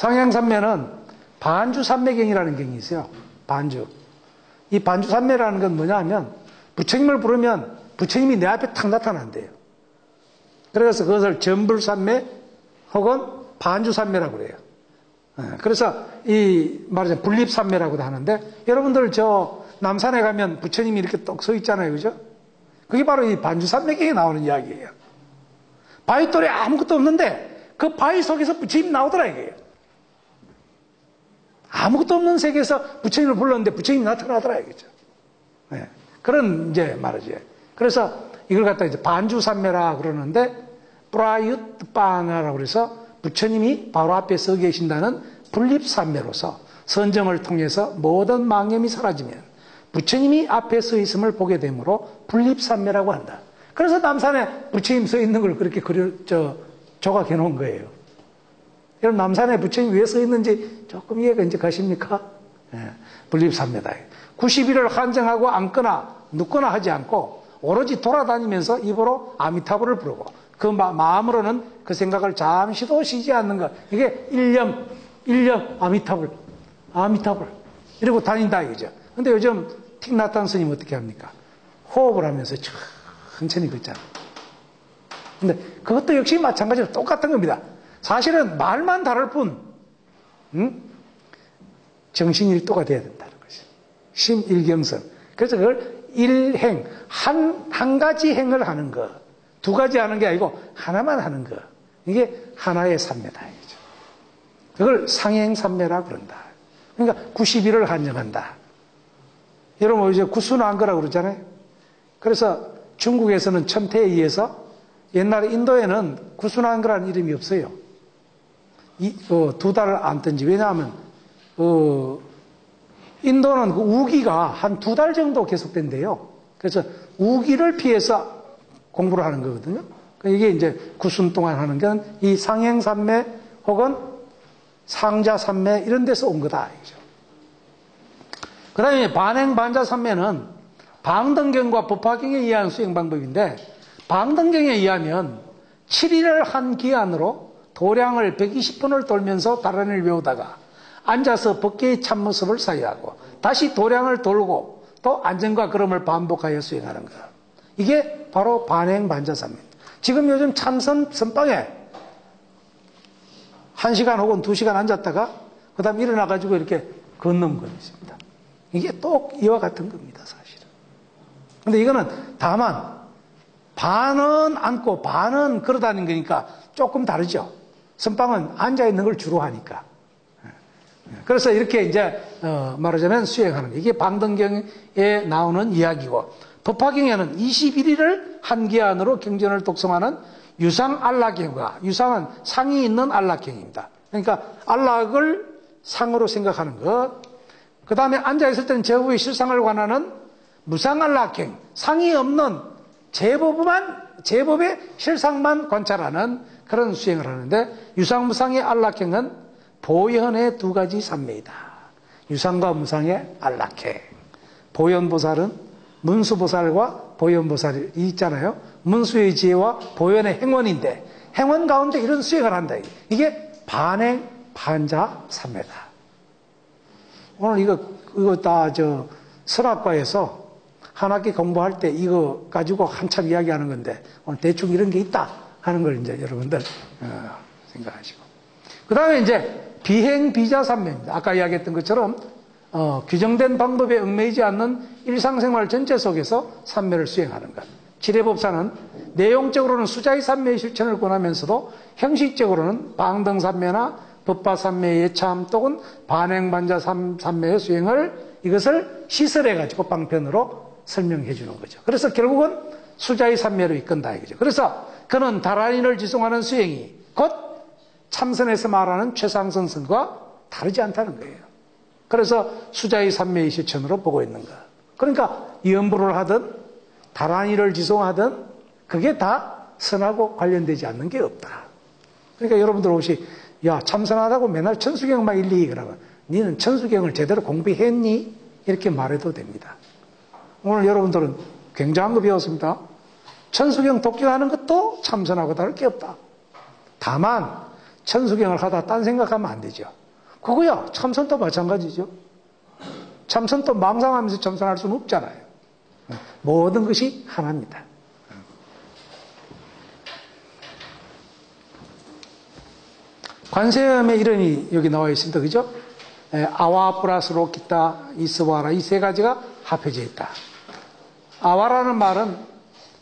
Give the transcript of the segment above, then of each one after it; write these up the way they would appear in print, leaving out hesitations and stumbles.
상행삼매는 반주삼매경이라는 경이 있어요. 반주. 이 반주삼매라는 건 뭐냐 하면 부처님을 부르면 부처님이 내 앞에 탁 나타난대요. 그래서 그것을 전불삼매 혹은 반주삼매라고 그래요. 그래서 이 말하자면 분립삼매라고도 하는데, 여러분들 저 남산에 가면 부처님이 이렇게 똑 서 있잖아요. 그죠? 그게 바로 이 반주삼매경에 나오는 이야기예요. 바위돌에 아무것도 없는데 그 바위 속에서 부처님이 나오더라 이게요. 아무것도 없는 세계에서 부처님을 불렀는데 부처님이 나타나더라 이거죠. 네. 그런 이제 말이죠. 그래서 이걸 갖다 이제 반주삼매라 그러는데, 프라유트바나라고 그래서 부처님이 바로 앞에 서 계신다는 분립삼매로서 선정을 통해서 모든 망념이 사라지면 부처님이 앞에 서 있음을 보게 되므로 분립삼매라고 한다. 그래서 남산에 부처님 서 있는 걸 그렇게 조각해 놓은 거예요. 여러분, 남산에 부처님이 왜 서 있는지 조금 이해가 이제 가십니까? 네. 분립삼매다. 90일을 한정하고 앉거나 눕거나 하지 않고 오로지 돌아다니면서 입으로 아미타불을 부르고 그 마음으로는 그 생각을 잠시도 쉬지 않는 것. 이게 일념 아미타불 이러고 다닌다 이거죠. 근데 요즘 틱나탄 스님 어떻게 합니까? 호흡을 하면서 천천히 걷잖아. 근데 그것도 역시 마찬가지로 똑같은 겁니다. 사실은 말만 다를 뿐, 정신일도가 돼야 된다는 것이. 심일경성. 그래서 그걸 일행, 한 가지 행을 하는 것. 두 가지 하는 게 아니고 하나만 하는 것. 이게 하나의 삼매다. 이거죠. 그걸 상행삼매라 그런다. 그러니까 90일을 한정한다. 여러분, 이제 구순한거라고 그러잖아요. 그래서 중국에서는 첨태에 의해서 옛날에 인도에는 구순한거라는 이름이 없어요. 두 달을 앉든지. 왜냐하면, 인도는 그 우기가 한 2달 정도 계속된대요. 그래서 우기를 피해서 공부를 하는 거거든요. 이게 이제 구순 동안 하는 건 이 상행삼매 혹은 상자삼매 이런 데서 온 거다. 그 다음에 반행반자삼매는 방등경과 법화경에 의한 수행 방법인데, 방등경에 의하면 7일을 한 기한으로 도량을 120번을 돌면서 다란을 외우다가 앉아서 법계의 참모습을 사유하고 다시 도량을 돌고 또 안전과 걸음을 반복하여 수행하는 것. 이게 바로 반행반자삼매입니다. 지금 요즘 참선 선방에 1시간 혹은 2시간 앉았다가 그 다음 일어나가지고 이렇게 걷는 거 있습니다. 이게 또 이와 같은 겁니다, 사실은. 근데 이거는 다만 반은 앉고 반은 걸어다니는 거니까 조금 다르죠. 선방은 앉아있는 걸 주로 하니까. 그래서 이렇게 이제 말하자면 수행하는, 이게 방등경에 나오는 이야기고, 법화경에는 21일을 한 기한으로 경전을 독성하는 유상 안락경과, 유상은 상이 있는 안락경입니다. 그러니까 안락을 상으로 생각하는 것. 그 다음에 앉아있을 때는 제법의 실상을 관하는 무상안락경, 상이 없는 제법의 실상만 관찰하는 그런 수행을 하는데, 유상무상의 안락경은 보현의 2가지 삼매이다. 유상과 무상의 안락경. 보현보살은 문수보살과 보현보살이 있잖아요. 문수의 지혜와 보현의 행원인데, 행원 가운데 이런 수행을 한다. 이게 반행 반자 삼매다. 오늘 이거 다 설학과에서 한 학기 공부할 때 이거 가지고 한참 이야기하는 건데, 오늘 대충 이런 게 있다 하는 걸 이제 여러분들 생각하시고. 그 다음에 이제 비행비자삼매입니다. 아까 이야기했던 것처럼 규정된 방법에 얽매이지 않는 일상생활 전체 속에서 삼매를 수행하는 것. 지례법사는 내용적으로는 수자의 삼매의 실천을 권하면서도 형식적으로는 방등삼매나 법화삼매의 예참 또는 반행반자삼매의 수행을, 이것을 시설해가지고 방편으로 설명해 주는 거죠. 그래서 결국은 수자의 삼매로 이끈다 이거죠. 그래서 그는 다란이를 지송하는 수행이 곧 참선에서 말하는 최상선선과 다르지 않다는 거예요. 그래서 수자의 삼매의 실천으로 보고 있는 것. 그러니까 연부를 하든 다란이를 지송하든 그게 다 선하고 관련되지 않는 게 없다. 그러니까 여러분들 혹시 참선하다고 맨날 천수경만 일일이 그러면 니는 천수경을 제대로 공부했니? 이렇게 말해도 됩니다. 오늘 여러분들은 굉장한 거 배웠습니다. 천수경 독경하는 것도 참선하고 다를 게 없다. 다만 천수경을 하다 딴 생각하면 안 되죠. 그거야 참선도 마찬가지죠. 참선도 망상하면서 참선할 수는 없잖아요. 모든 것이 하나입니다. 관세음의 이름이 여기 나와 있습니다. 그죠? 아와 플러스 로키타 이스와라 이 세 가지가 합해져 있다. 아와라는 말은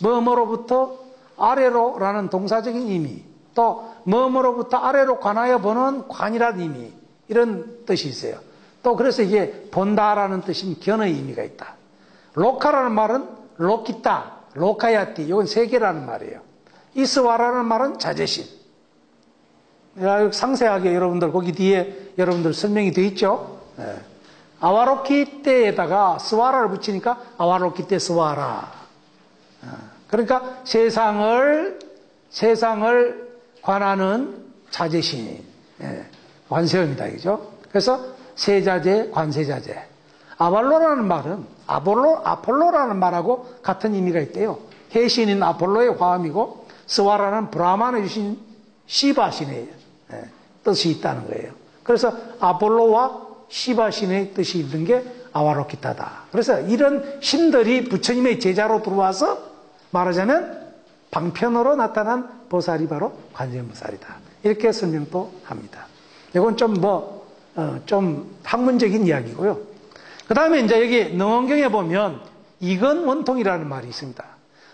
뭐뭐로부터 아래로라는 동사적인 의미, 또 뭐뭐로부터 아래로 관하여 보는 관이라는 의미, 이런 뜻이 있어요. 또 그래서 이게 본다라는 뜻인 견의 의미가 있다. 로카라는 말은 로키타, 로카야티, 이건 세계라는 말이에요. 이스와라는 말은 자제심. 상세하게 여러분들 거기 뒤에 여러분들 설명이 되어 있죠. 아와로키 때에다가 스와라를 붙이니까 아와로키 때 스와라. 그러니까 세상을 관하는 자제심, 관세음이다, 그죠? 그래서 세자제, 관세자제. 아발로라는 말은 아폴로라는 말하고 같은 의미가 있대요. 해신인 아폴로의 화음이고 스와라는 브라만의 주신 시바신의 뜻이 있다는 거예요. 그래서 아폴로와 시바신의 뜻이 있는 게 아와로키타다. 그래서 이런 신들이 부처님의 제자로 들어와서 말하자면 방편으로 나타난 보살이 바로 관세음보살이다. 이렇게 설명도 합니다. 이건 좀 학문적인 이야기고요. 그 다음에 이제 여기 능언경에 보면 이건 원통이라는 말이 있습니다.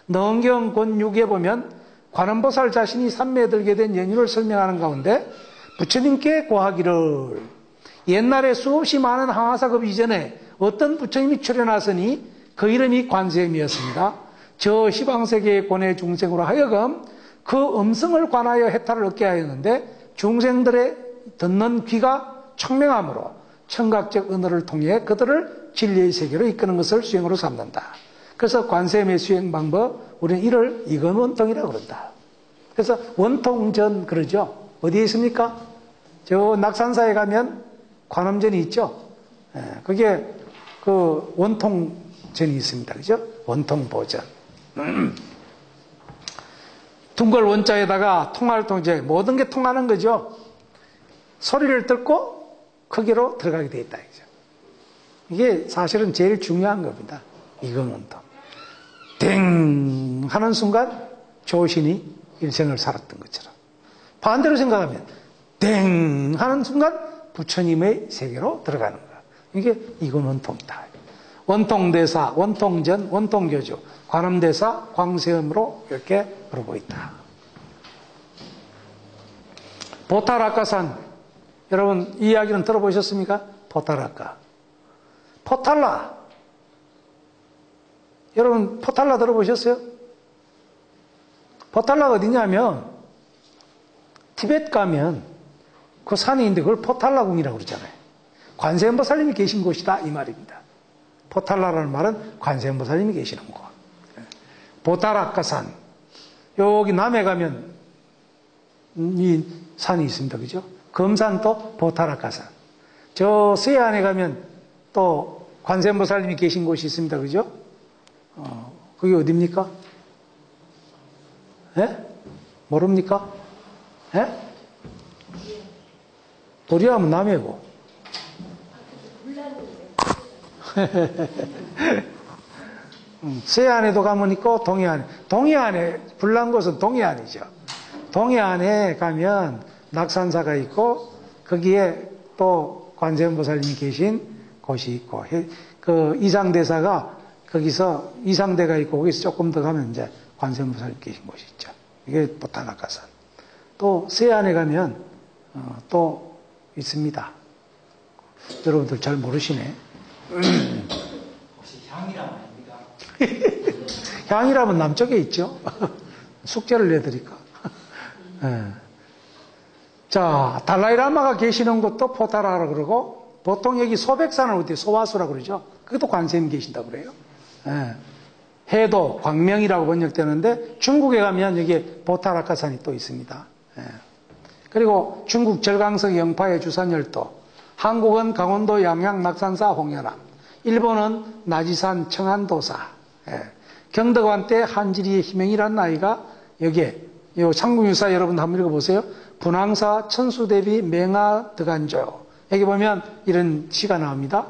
능언경 권6에 보면 관음보살 자신이 삼매에 들게 된 연유를 설명하는 가운데 부처님께 고하기를 옛날에 수없이 많은 항아사급 이전에 어떤 부처님이 출현하시니 그 이름이 관세음이었습니다. 저 시방세계의 고뇌 중생으로 하여금 그 음성을 관하여 해탈을 얻게 하였는데 중생들의 듣는 귀가 청명함으로 청각적 언어를 통해 그들을 진리의 세계로 이끄는 것을 수행으로 삼는다. 그래서 관세음의 수행 방법, 우리는 이를 이건 원통이라고 그런다. 그래서 원통전 그러죠. 어디에 있습니까? 저 낙산사에 가면 관음전이 있죠. 그게 그 원통전이 있습니다. 그죠? 원통보전. 둥글 원자에다가 통할 통제, 모든 게 통하는 거죠. 소리를 듣고 크기로 들어가게 돼 있다. 그죠? 이게 사실은 제일 중요한 겁니다. 이건 원통. 땡 하는 순간 조신이 일생을 살았던 것처럼. 반대로 생각하면 땡 하는 순간 부처님의 세계로 들어가는 거야. 이게 이건 원통이다. 원통대사, 원통전, 원통교주, 관음대사, 광세음으로 이렇게 그러고 있다. 보탈아까산, 여러분 이 이야기는 들어보셨습니까? 보탈아까. 포탈라. 여러분 포탈라 들어보셨어요? 포탈라가 어디냐면 티벳 가면 그 산이 있는데 그걸 포탈라궁이라고 그러잖아요. 관세음보살님이 계신 곳이다 이 말입니다. 포탈라라는 말은 관세음보살님이 계시는 곳. 보탈아까산. 여기 남해 가면 이 산이 있습니다. 그죠? 금산도 보탈아까산. 저 서해안에 가면 또 관세음보살님이 계신 곳이 있습니다. 그죠? 그게 어딥니까? 예? 모릅니까? 예? 도리하면 남해고. 서해안에도 가면 있고 동해안에. 동해안에 불난 곳은 동해안이죠. 동해안에 가면 낙산사가 있고 거기에 또 관세음보살님이 계신 곳이 있고 그 이상대사가 거기서 이상대가 있고 거기서 조금 더 가면 이제 관세음보살님 계신 곳이 있죠. 이게 보탈아까산. 또 서해안에 가면 또 있습니다. 여러분들 잘 모르시네. 혹시 향이라면 아닙니까? 향이라면 남쪽에 있죠. 숙제를 내드릴까. 네. 자, 달라이라마가 계시는 곳도 포탈라라고 그러고, 보통 여기 소백산을 어디 소화수라고 그러죠. 그것도 관세음이 계신다고 그래요. 네. 해도, 광명이라고 번역되는데, 중국에 가면 여기 보탈아까산이 또 있습니다. 네. 그리고 중국 절강성 영파의 주산열도, 한국은 강원도 양양 낙산사 홍연암, 일본은 나지산 청안도사, 경덕관 때 한지리의 희명이라는 아이가 여기에 요 창궁유사 여러분 한번 읽어보세요. 분황사 천수대비 맹하 득안조. 여기 보면 이런 시가 나옵니다.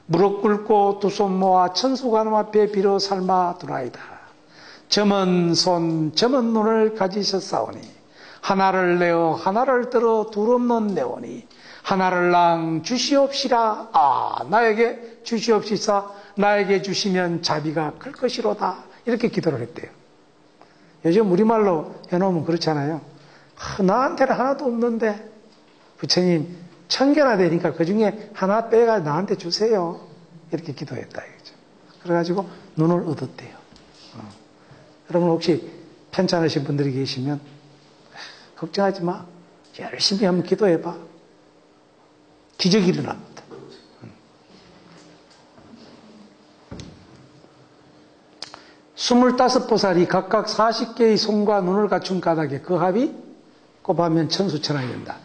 무릎 꿇고 두 손 모아 천수관음 앞에 비로 삶아 두라이다. 점은 손 점은 눈을 가지셨사오니 하나를 내어 하나를 들어 둘 없는 내오니 하나를 랑 주시옵시라. 나에게 주시옵시사. 나에게 주시면 자비가 클 것이로다. 이렇게 기도를 했대요. 요즘 우리말로 해놓으면 그렇잖아요. 나한테는 하나도 없는데 부처님 1000개나 되니까 그 중에 하나 빼가 나한테 주세요. 이렇게 기도했다 이거죠. 그래가지고 눈을 얻었대요. 여러분 혹시 편찮으신 분들이 계시면 걱정하지 마. 열심히 한번 기도해봐. 기적이 일어납니다. 25보살이 각각 40개의 손과 눈을 갖춘 까닭에 그 합이 곱하면 천수천하이 된다.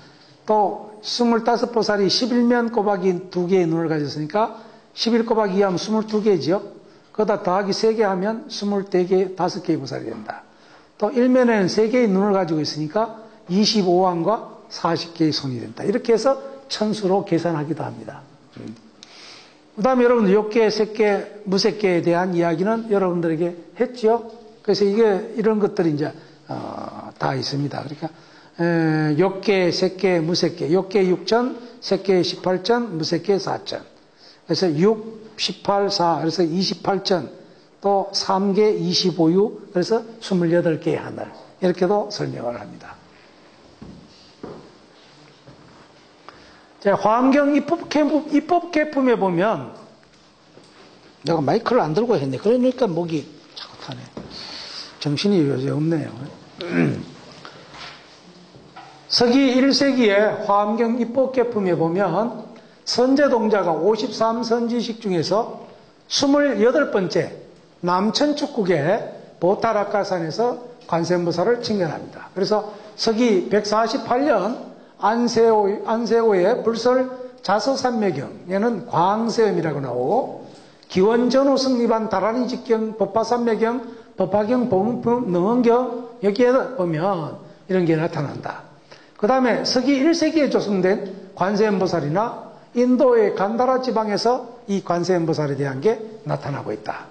또 25보살이 11면 곱하기 2개의 눈을 가졌으니까 11 곱하기 2하면 22개지요. 거기다 더하기 3개 하면 24개, 5개의 보살이 된다. 또 1면에는 3개의 눈을 가지고 있으니까 25왕과 40개의 손이 된다. 이렇게 해서 천수로 계산하기도 합니다. 그 다음에 여러분들 욕계, 색계, 무색계에 대한 이야기는 여러분들에게 했죠. 그래서 이런 것들이 이제, 다 있습니다. 그러니까, 욕계, 색계, 무색계. 욕계 6천, 색계 18천, 무색계 4천. 그래서 6, 18, 4. 그래서 28천. 또 3개 25유. 그래서 28개의 하늘. 이렇게도 설명을 합니다. 화엄경 입법계품에 보면, 내가 마이크를 안 들고 했네. 그러니까 목이 자꾸 타네. 정신이 요새 없네요. 서기 1세기의 화엄경 입법계품에 보면, 선제동자가 53선지식 중에서 28번째 남천축국의 보타락가산에서 관세음보살을 칭견합니다. 그래서 서기 148년 안세호의 불설 자서산매경에는 광세음이라고 나오고 기원전후 성립한 다라니 직경 법화산매경 법화경 보문품 능언경 여기에 보면 이런 게 나타난다. 그 다음에 서기 1세기에 조성된 관세음보살이나 인도의 간다라 지방에서 이 관세음보살에 대한 게 나타나고 있다.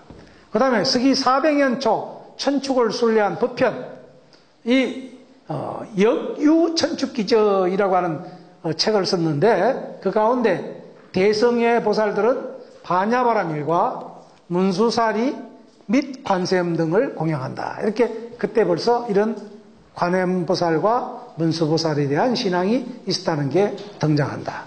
그 다음에 서기 400년 초 천축을 순례한 법편 역유천축기저이라고 하는 책을 썼는데 그 가운데 대성의 보살들은 반야바라밀과 문수사리 및 관세음 등을 공양한다. 이렇게 그때 벌써 이런 관음보살과 문수보살에 대한 신앙이 있었다는 게 등장한다.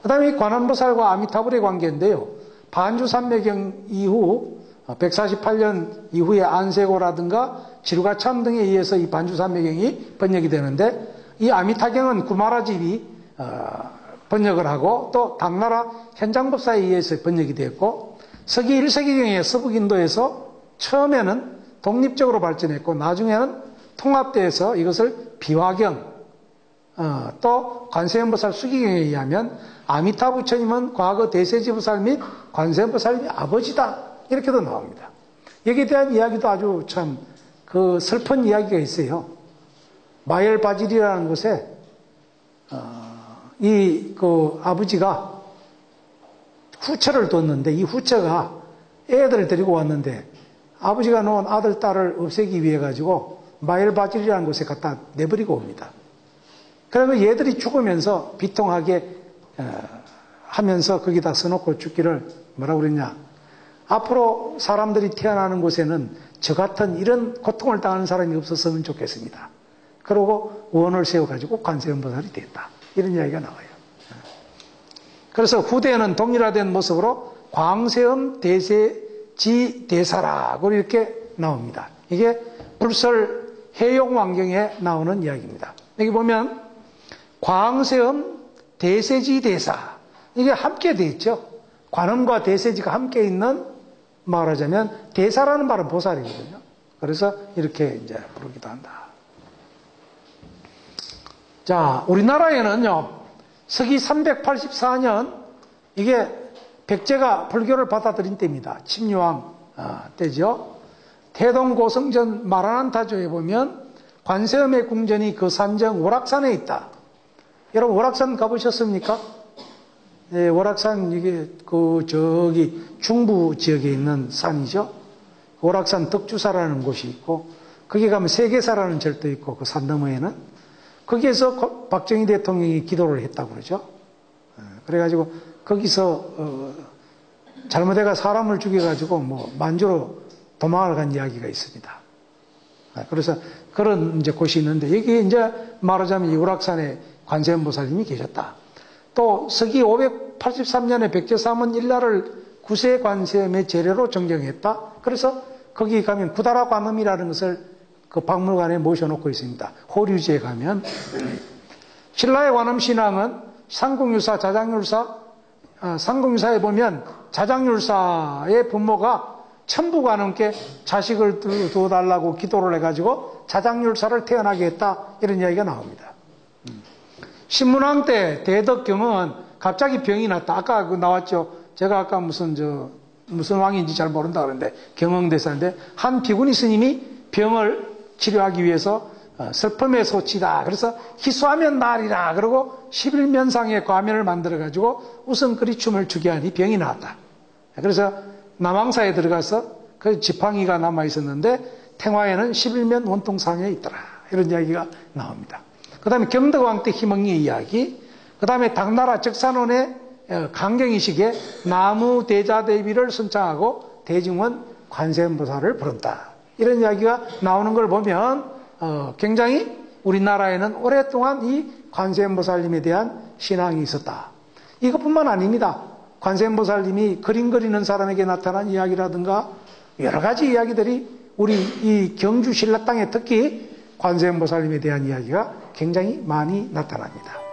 그 다음에 이 관음보살과 아미타불의 관계인데요. 반주산매경 이후 148년 이후에 안세고라든가 지루가참 등에 의해서 이 반주산매경이 번역이 되는데 이 아미타경은 구마라집이 번역을 하고 또 당나라 현장법사에 의해서 번역이 되었고 서기 1세기경에 서북인도에서 처음에는 독립적으로 발전했고 나중에는 통합돼서 이것을 비화경 또 관세음보살 수기경에 의하면 아미타 부처님은 과거 대세지보살 및 관세음보살님의 아버지다 이렇게도 나옵니다. 여기에 대한 이야기도 아주 참 그 슬픈 이야기가 있어요. 마엘바질이라는 곳에 그 아버지가 후처를 뒀는데 이 후처가 애들을 데리고 왔는데 아버지가 놓은 아들 딸을 없애기 위해 가지고 마엘바질이라는 곳에 갖다 내버리고 옵니다. 그러면 얘들이 죽으면서 비통하게 하면서 거기다 써놓고 죽기를 뭐라고 그랬냐. 앞으로 사람들이 태어나는 곳에는 저 같은 이런 고통을 당하는 사람이 없었으면 좋겠습니다. 그러고 원을 세워가지고 관세음보살이 됐다. 이런 이야기가 나와요. 그래서 후대에는 동일화된 모습으로 광세음 대세지 대사라고 이렇게 나옵니다. 이게 불설 해용왕경에 나오는 이야기입니다. 여기 보면 광세음 대세지 대사 이게 함께 되어 있죠. 관음과 대세지가 함께 있는 말하자면 대사라는 말은 보살이거든요. 그래서 이렇게 이제 부르기도 한다. 자, 우리나라에는요, 서기 384년, 이게 백제가 불교를 받아들인 때입니다. 침유왕 때죠. 태동고성전 마라난타조에 보면 관세음의 궁전이 그 산정 월악산에 있다. 여러분 월악산 가보셨습니까? 네, 월악산 이게 저기 중부 지역에 있는 산이죠. 월악산 덕주사라는 곳이 있고 거기 가면 세계사라는 절도 있고 그 산 너머에는 거기에서 박정희 대통령이 기도를 했다고 그러죠. 그래가지고 거기서 잘못해가 사람을 죽여가지고 뭐 만주로 도망을 간 이야기가 있습니다. 그래서 그런 이제 곳이 있는데 여기 이제 말하자면 이 월악산에 관세음보살님이 계셨다. 또 서기 583년에 백제사문 일날을 구세 관세음의 제례로 정정했다. 그래서 거기 가면 구다라 관음이라는 것을 그 박물관에 모셔놓고 있습니다. 호류지에 가면 신라의 관음신앙은 상공율사, 자장율사, 상공율사에 보면 자장율사의 부모가 천부관음께 자식을 두어달라고 기도를 해가지고 자장율사를 태어나게 했다. 이런 이야기가 나옵니다. 신문왕 때 대덕경은 갑자기 병이 났다. 아까 그 나왔죠. 제가 아까 무슨 왕인지 잘 모른다 그러는데 경흥대사인데 한 비구니 스님이 병을 치료하기 위해서 슬픔의 소치다. 그래서 희수하면 나리라. 그러고 11면상의 과면을 만들어가지고 웃음거리춤을 추게 하니 병이 나왔다. 그래서 남왕사에 들어가서 그 지팡이가 남아있었는데 탱화에는 11면 원통상에 있더라. 이런 이야기가 나옵니다. 그 다음에 경덕왕 때 희망의 이야기, 그 다음에 당나라 적산원의 강경이식에 나무 대자대비를 선창하고 대중은 관세음보살을 부른다. 이런 이야기가 나오는 걸 보면 굉장히 우리나라에는 오랫동안 이 관세음보살님에 대한 신앙이 있었다. 이것뿐만 아닙니다. 관세음보살님이 그림 그리는 사람에게 나타난 이야기라든가 여러 가지 이야기들이 우리 이 경주 신라 땅에 특히 관세음보살님에 대한 이야기가 굉장히 많이 나타납니다.